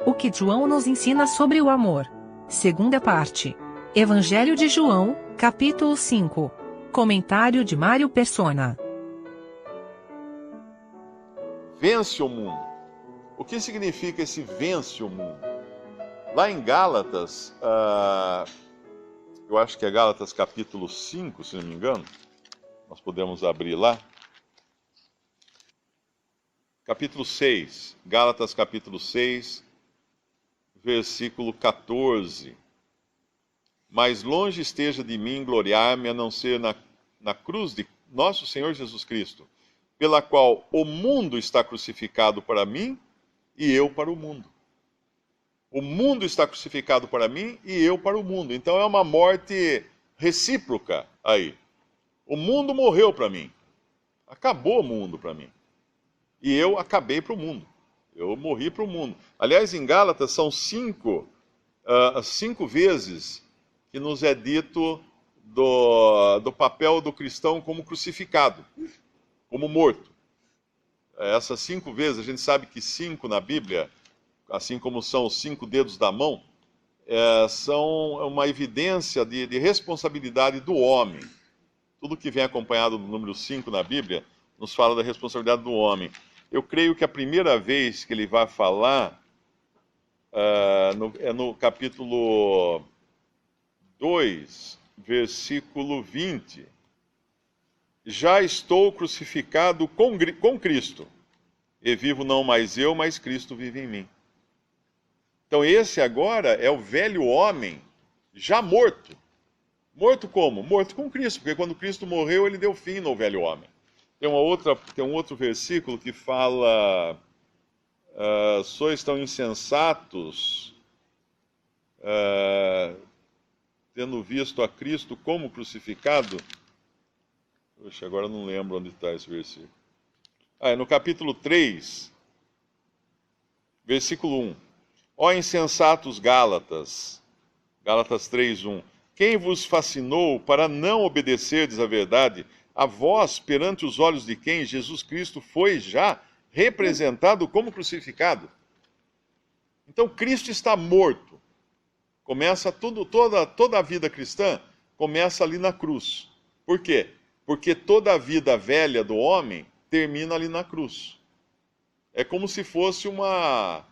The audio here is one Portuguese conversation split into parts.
O que João nos ensina sobre o amor. Segunda parte. Evangelho de João, capítulo 5. Comentário de Mário Persona. Vence o mundo. O que significa esse vence o mundo? Lá em Gálatas, eu acho que é Gálatas capítulo 5, se não me engano. Nós podemos abrir lá. Capítulo 6, Gálatas capítulo 6, versículo 14. Mas longe esteja de mim gloriar-me a não ser na cruz de nosso Senhor Jesus Cristo, pela qual o mundo está crucificado para mim e eu para o mundo. O mundo está crucificado para mim e eu para o mundo. Então é uma morte recíproca aí. O mundo morreu para mim. Acabou o mundo para mim. E eu acabei para o mundo. Eu morri para o mundo. Aliás, em Gálatas são cinco vezes que nos é dito do papel do cristão como crucificado, como morto. Essas 5 vezes, a gente sabe que 5 na Bíblia, assim como são os 5 dedos da mão, são uma evidência de responsabilidade do homem. Tudo que vem acompanhado do número 5 na Bíblia nos fala da responsabilidade do homem. Eu creio que a primeira vez que ele vai falar é no capítulo 2, versículo 20. Já estou crucificado com Cristo, e vivo não mais eu, mas Cristo vive em mim. Então esse agora é o velho homem já morto. Morto como? Morto com Cristo, porque quando Cristo morreu, ele deu fim no velho homem. Tem um outro versículo que fala: sois tão insensatos, tendo visto a Cristo como crucificado. Poxa, agora não lembro onde está esse versículo. É no capítulo 3, versículo 1. Ó insensatos Gálatas, Gálatas 3:1. Quem vos fascinou para não obedecerdes à verdade, a vós, perante os olhos de quem Jesus Cristo foi já representado como crucificado? Então Cristo está morto. Começa toda a vida cristã começa ali na cruz. Por quê? Porque toda a vida velha do homem termina ali na cruz. É como se fosse uma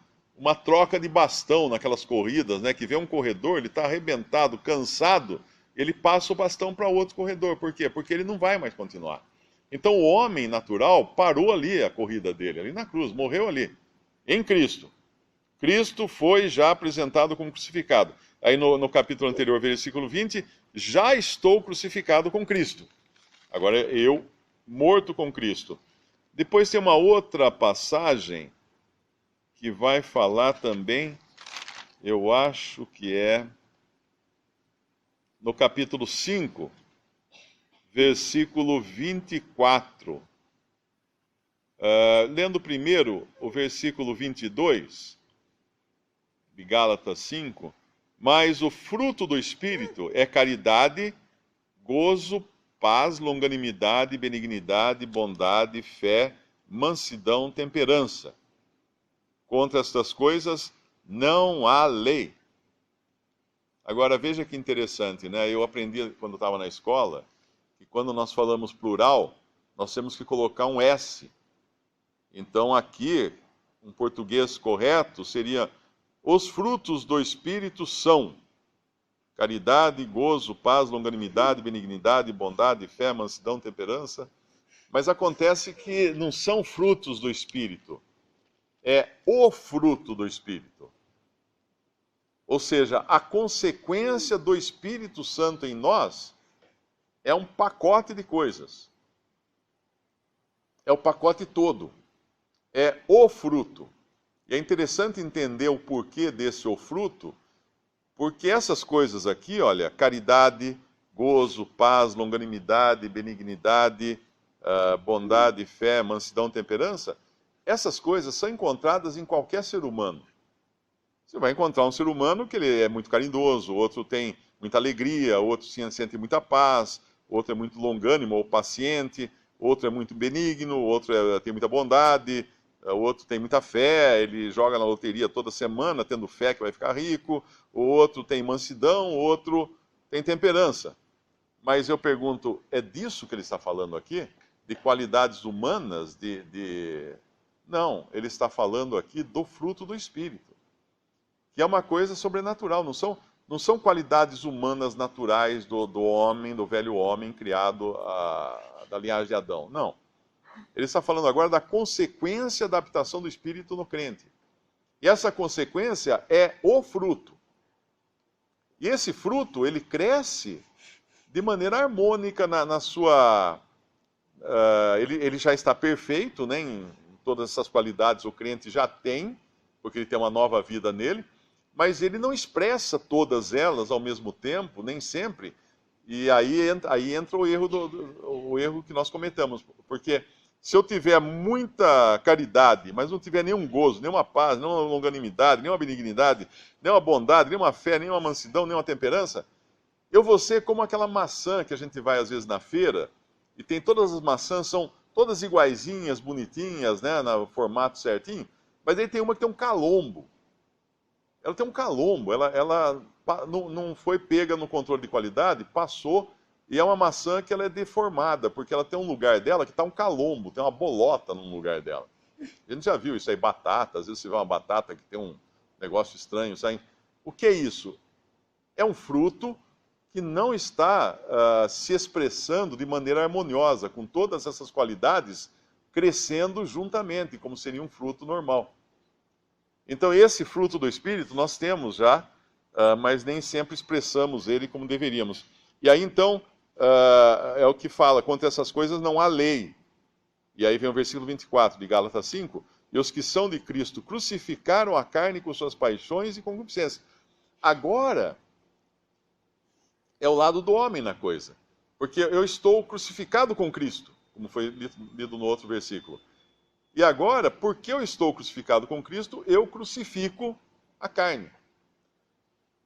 troca de bastão naquelas corridas, né? Que vê um corredor, ele está arrebentado, cansado, ele passa o bastão para outro corredor. Por quê? Porque ele não vai mais continuar. Então o homem natural parou ali a corrida dele, ali na cruz, morreu ali, em Cristo. Cristo foi já apresentado como crucificado. Aí no capítulo anterior, versículo 20, já estou crucificado com Cristo. Agora eu, morto com Cristo. Depois tem uma outra passagem que vai falar também, eu acho que é no capítulo 5, versículo 24. Lendo primeiro o versículo 22, de Gálatas 5, mas o fruto do Espírito é caridade, gozo, paz, longanimidade, benignidade, bondade, fé, mansidão, temperança. Contra estas coisas não há lei. Agora veja que interessante, né? Eu aprendi quando estava na escola que quando nós falamos plural, nós temos que colocar um S. Então aqui, um português correto seria: os frutos do Espírito são caridade, gozo, paz, longanimidade, benignidade, bondade, fé, mansidão, temperança. Mas acontece que não são frutos do Espírito, é o fruto do Espírito. Ou seja, a consequência do Espírito Santo em nós é um pacote de coisas. É o pacote todo. É o fruto. E é interessante entender o porquê desse o fruto, porque essas coisas aqui, olha, caridade, gozo, paz, longanimidade, benignidade, bondade, fé, mansidão, temperança, essas coisas são encontradas em qualquer ser humano. Você vai encontrar um ser humano que ele é muito carinhoso, outro tem muita alegria, outro sente muita paz, outro é muito longânimo ou paciente, outro é muito benigno, outro tem muita bondade. O outro tem muita fé, ele joga na loteria toda semana, tendo fé que vai ficar rico. O outro tem mansidão, o outro tem temperança. Mas eu pergunto, é disso que ele está falando aqui? De qualidades humanas? Não, ele está falando aqui do fruto do Espírito, que é uma coisa sobrenatural, não são qualidades humanas naturais do homem, do velho homem criado da linhagem de Adão. Não. Ele está falando agora da consequência da habitação do Espírito no crente. E essa consequência é o fruto. E esse fruto, ele cresce de maneira harmônica na sua... ele já está perfeito, né, em todas essas qualidades o crente já tem, porque ele tem uma nova vida nele, mas ele não expressa todas elas ao mesmo tempo, nem sempre. E aí entra o erro, o erro que nós cometemos. Porque se eu tiver muita caridade, mas não tiver nenhum gozo, nenhuma paz, nenhuma longanimidade, nenhuma benignidade, nenhuma bondade, nenhuma fé, nenhuma mansidão, nenhuma temperança, eu vou ser como aquela maçã que a gente vai às vezes na feira, e tem todas as maçãs, são todas iguaizinhas, bonitinhas, né, no formato certinho, mas aí tem uma que tem um calombo. Ela tem um calombo, ela não foi pega no controle de qualidade, passou, e é uma maçã que ela é deformada, porque ela tem um lugar dela que está um calombo, tem uma bolota no lugar dela. A gente já viu isso aí, batata, às vezes você vê uma batata que tem um negócio estranho, sabe? O que é isso? É um fruto que não está se expressando de maneira harmoniosa, com todas essas qualidades crescendo juntamente, como seria um fruto normal. Então, esse fruto do Espírito nós temos já, mas nem sempre expressamos ele como deveríamos. E aí, então, é o que fala, contra essas coisas não há lei. E aí vem o versículo 24 de Gálatas 5, e os que são de Cristo crucificaram a carne com suas paixões e concupiscências. Agora, é o lado do homem na coisa. Porque eu estou crucificado com Cristo, como foi lido no outro versículo. E agora, porque eu estou crucificado com Cristo, eu crucifico a carne.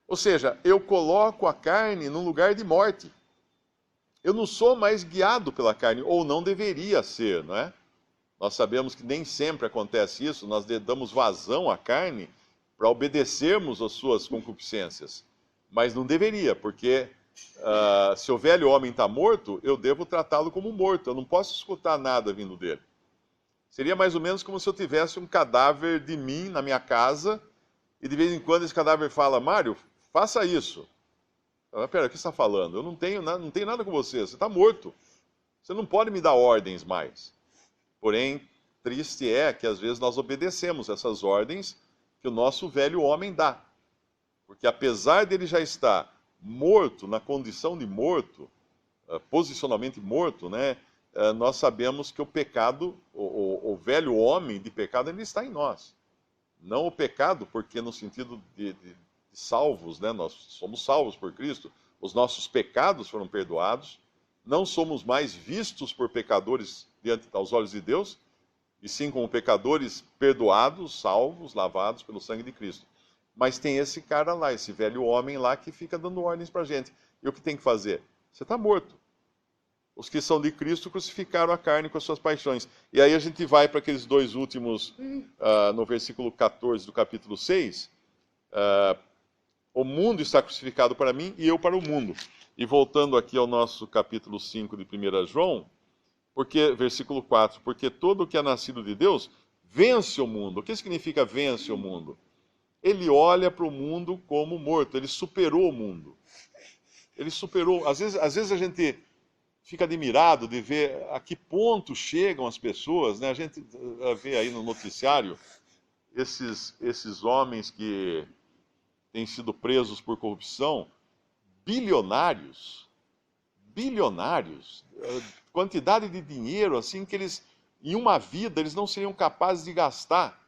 Ou seja, eu coloco a carne num lugar de morte. Eu não sou mais guiado pela carne, ou não deveria ser, não é? Nós sabemos que nem sempre acontece isso, nós damos vazão à carne para obedecermos às suas concupiscências. Mas não deveria, porque se o velho homem está morto, eu devo tratá-lo como morto, eu não posso escutar nada vindo dele. Seria mais ou menos como se eu tivesse um cadáver de mim na minha casa e de vez em quando esse cadáver fala, Mário, faça isso. Pera, o que você está falando? Eu não tenho nada com você, você está morto. Você não pode me dar ordens mais. Porém, triste é que às vezes nós obedecemos essas ordens que o nosso velho homem dá. Porque apesar dele já estar morto, na condição de morto, posicionalmente morto, né? Nós sabemos que o pecado, o velho homem de pecado, ele está em nós. Não o pecado, porque no sentido de salvos, né? Nós somos salvos por Cristo, os nossos pecados foram perdoados, não somos mais vistos por pecadores diante aos olhos de Deus, e sim como pecadores perdoados, salvos, lavados pelo sangue de Cristo. Mas tem esse cara lá, esse velho homem lá, que fica dando ordens para a gente. E o que tem que fazer? Você está morto. Os que são de Cristo crucificaram a carne com as suas paixões. E aí a gente vai para aqueles dois últimos, no versículo 14 do capítulo 6. O mundo está crucificado para mim e eu para o mundo. E voltando aqui ao nosso capítulo 5 de 1 João, versículo 4, porque todo o que é nascido de Deus vence o mundo. O que significa vence o mundo? Ele olha para o mundo como morto, ele superou o mundo. Ele superou. Às vezes a gente fica admirado de ver a que ponto chegam as pessoas, né? A gente vê aí no noticiário esses homens que têm sido presos por corrupção, bilionários, quantidade de dinheiro assim que eles, em uma vida, eles não seriam capazes de gastar.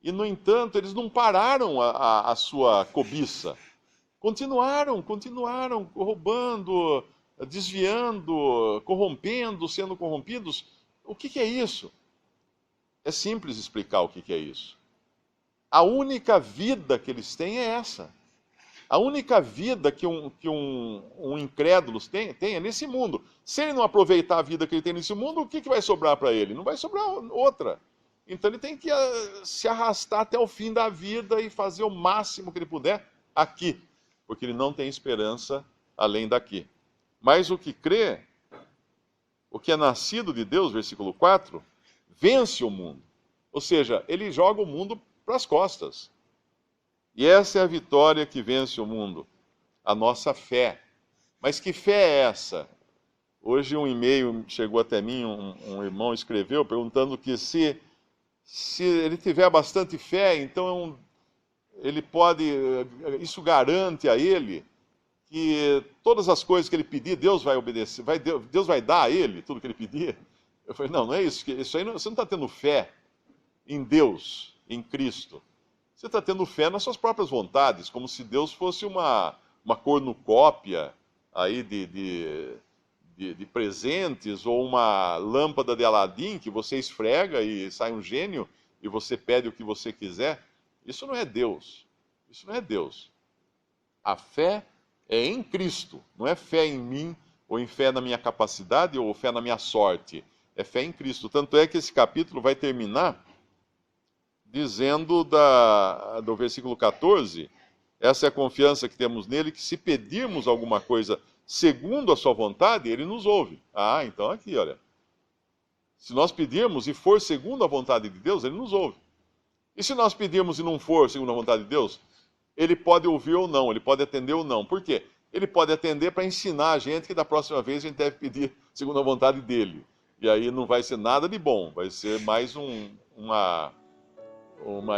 E, no entanto, eles não pararam a sua cobiça. Continuaram roubando, desviando, corrompendo, sendo corrompidos. O que é isso? É simples explicar o que é isso. A única vida que eles têm é essa. A única vida que um incrédulo tem é nesse mundo. Se ele não aproveitar a vida que ele tem nesse mundo, o que vai sobrar para ele? Não vai sobrar outra. Então ele tem que se arrastar até o fim da vida e fazer o máximo que ele puder aqui, porque ele não tem esperança além daqui. Mas o que crê, o que é nascido de Deus, versículo 4, vence o mundo. Ou seja, ele joga o mundo para as costas. E essa é a vitória que vence o mundo, a nossa fé. Mas que fé é essa? Hoje um e-mail chegou até mim, um irmão escreveu perguntando que se ele tiver bastante fé, então ele pode, isso garante a ele que todas as coisas que ele pedir, Deus vai obedecer, Deus vai dar a ele tudo que ele pedir. Eu falei, não é isso, isso aí você não está tendo fé em Deus, em Cristo. Você está tendo fé nas suas próprias vontades, como se Deus fosse uma cornucópia aí de presentes, ou uma lâmpada de Aladim que você esfrega e sai um gênio e você pede o que você quiser. Isso não é Deus. Isso não é Deus. A fé é em Cristo, não é fé em mim, ou em fé na minha capacidade, ou fé na minha sorte. É fé em Cristo. Tanto é que esse capítulo vai terminar dizendo do versículo 14, essa é a confiança que temos nele, que se pedirmos alguma coisa segundo a sua vontade, ele nos ouve. Ah, então aqui, olha. Se nós pedirmos e for segundo a vontade de Deus, ele nos ouve. E se nós pedirmos e não for segundo a vontade de Deus, ele pode ouvir ou não, ele pode atender ou não. Por quê? Ele pode atender para ensinar a gente que da próxima vez a gente deve pedir segundo a vontade dele. E aí não vai ser nada de bom, vai ser mais uma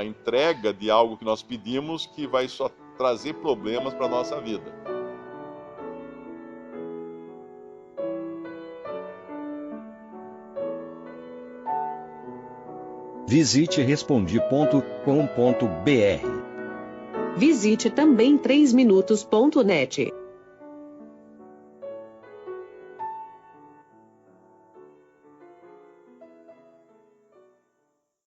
entrega de algo que nós pedimos que vai só trazer problemas para a nossa vida. Visite Respondi.com.br. Visite também 3minutos.net.